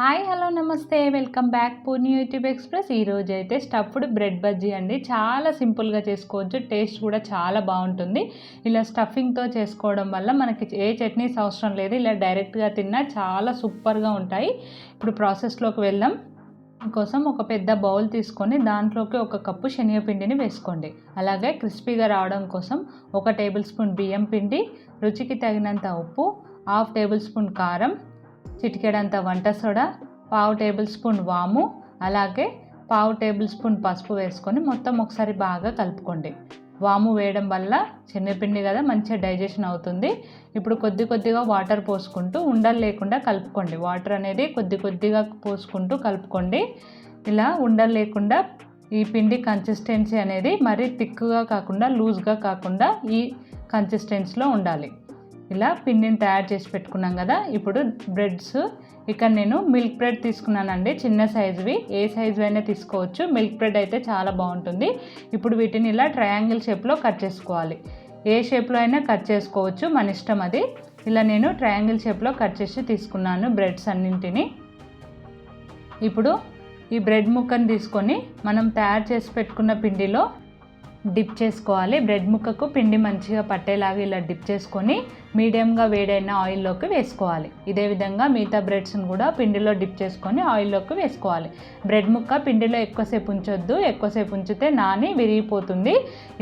Hi hello నమస్తే welcome back పూర్ని YouTube express. ఈరోజు అయితే స్టఫ్డ్ బ్రెడ్ బజ్జీ అండి. చాలా సింపుల్గా చేసుకోవచ్చు, టేస్ట్ కూడా చాలా బాగుంటుంది. ఇలా స్టఫింగ్తో చేసుకోవడం వల్ల మనకి ఏ చట్నీస్ అవసరం లేదు, ఇలా డైరెక్ట్గా తిన్నా చాలా సూపర్గా ఉంటాయి. ఇప్పుడు ప్రాసెస్లోకి వెళ్దాం. కోసం ఒక పెద్ద బౌల్ తీసుకొని దాంట్లోకి 1 కప్పు శనగపిండిని వేసుకోండి. అలాగే క్రిస్పీగా రావడం కోసం 1 టేబుల్ స్పూన్ బియ్యం పిండి, రుచికి తగినంత ఉప్పు, 1/2 టేబుల్ స్పూన్ కారం, చిటికెడంత వంట సోడా, 1/2 టేబుల్ స్పూన్ వాము, అలాగే 1/2 టేబుల్ స్పూన్ పసుపు వేసుకొని మొత్తం ఒకసారి బాగా కలుపుకోండి. వాము వేయడం వల్ల శనగపిండి కదా మంచిగా డైజెషన్ అవుతుంది. ఇప్పుడు కొద్దిగా వాటర్ పోసుకుంటూ ఉండలు లేకుండా కలుపుకోండి. వాటర్ అనేది కొద్దిగా పోసుకుంటూ కలుపుకోండి. ఇలా ఉండలు లేకుండా ఈ పిండి కన్సిస్టెన్సీ అనేది మరీ థిక్గా కాకుండా లూజ్గా కాకుండా ఈ కన్సిస్టెన్సీలో ఉండాలి. ఇలా పిండిని తయారు చేసి పెట్టుకున్నాం కదా. ఇప్పుడు బ్రెడ్స్ ఇక్కడ నేను మిల్క్ బ్రెడ్ తీసుకున్నానండి, చిన్న సైజువి. ఏ సైజు అయినా తీసుకోవచ్చు, మిల్క్ బ్రెడ్ అయితే చాలా బాగుంటుంది. ఇప్పుడు వీటిని ఇలా ట్రయాంగిల్ షేప్లో కట్ చేసుకోవాలి. ఏ షేప్లో అయినా కట్ చేసుకోవచ్చు, మన ఇష్టం అది. ఇలా నేను ట్రయాంగిల్ షేప్లో కట్ చేసి తీసుకున్నాను బ్రెడ్స్ అన్నింటినీ. ఇప్పుడు ఈ బ్రెడ్ ముక్కను తీసుకొని మనం తయారు చేసి పెట్టుకున్న పిండిలో డిప్ చేసుకోవాలి. బ్రెడ్ ముక్కకు పిండి మంచిగా పట్టేలాగా ఇలా డిప్ చేసుకొని మీడియంగా వేడైన ఆయిల్లోకి వేసుకోవాలి. ఇదే విధంగా మిగతా బ్రెడ్స్ని కూడా పిండిలో డిప్ చేసుకొని ఆయిల్లోకి వేసుకోవాలి. బ్రెడ్ ముక్క పిండిలో ఎక్కువసేపు ఉంచొద్దు, ఎక్కువసేపు ఉంచితే నాని విరిగిపోతుంది.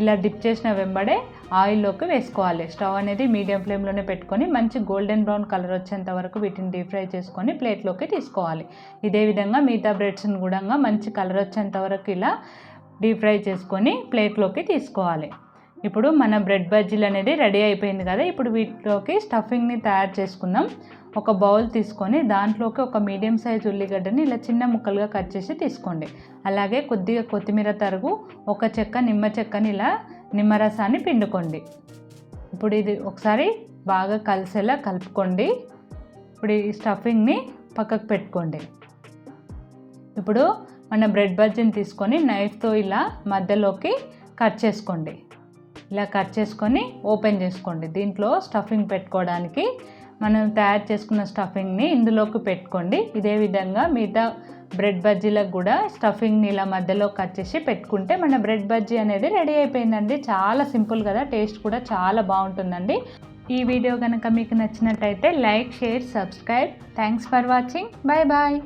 ఇలా డిప్ చేసిన వెంబడే ఆయిల్లోకి వేసుకోవాలి. స్టవ్ అనేది మీడియం ఫ్లేమ్లోనే పెట్టుకొని మంచి గోల్డెన్ బ్రౌన్ కలర్ వచ్చేంత వరకు వీటిని డీప్ ఫ్రై చేసుకొని ప్లేట్లోకి తీసుకోవాలి. ఇదే విధంగా మిగతా బ్రెడ్స్ని కూడా మంచి కలర్ వచ్చేంత వరకు ఇలా డీప్ ఫ్రై చేసుకొని ప్లేట్లోకి తీసుకోవాలి. ఇప్పుడు మన బ్రెడ్ బజ్జీలు అనేది రెడీ అయిపోయింది కదా. ఇప్పుడు వీటిలోకి స్టఫింగ్ని తయారు చేసుకుందాం. ఒక బౌల్ తీసుకొని దాంట్లోకి ఒక మీడియం సైజ్ ఉల్లిగడ్డని ఇలా చిన్న ముక్కలుగా కట్ చేసి తీసుకోండి. అలాగే కొద్దిగా కొత్తిమీర తరుగు, 1 చెక్క నిమ్మ చెక్కని ఇలా నిమ్మరసాన్ని పిండుకోండి. ఇప్పుడు ఇది ఒకసారి బాగా కలిసేలా కలుపుకోండి. ఇప్పుడు ఈ స్టఫింగ్ని పక్కకు పెట్టుకోండి. ఇప్పుడు మన బ్రెడ్ బజ్జీని తీసుకొని నైఫ్తో ఇలా మధ్యలోకి కట్ చేసుకోండి. ఇలా కట్ చేసుకొని ఓపెన్ చేసుకోండి. దీంట్లో స్టఫింగ్ పెట్టుకోవడానికి మనం తయారు చేసుకున్న స్టఫింగ్ని ఇందులోకి పెట్టుకోండి. ఇదే విధంగా మిగతా బ్రెడ్ బజ్జీలకు కూడా స్టఫింగ్ని ఇలా మధ్యలో కట్ చేసి పెట్టుకుంటే మన బ్రెడ్ బజ్జీ అనేది రెడీ అయిపోయిందండి. చాలా సింపుల్ కదా, టేస్ట్ కూడా చాలా బాగుంటుందండి. ఈ వీడియో కనుక మీకు నచ్చినట్టయితే like, share, subscribe. Thanks for watching. Bye bye.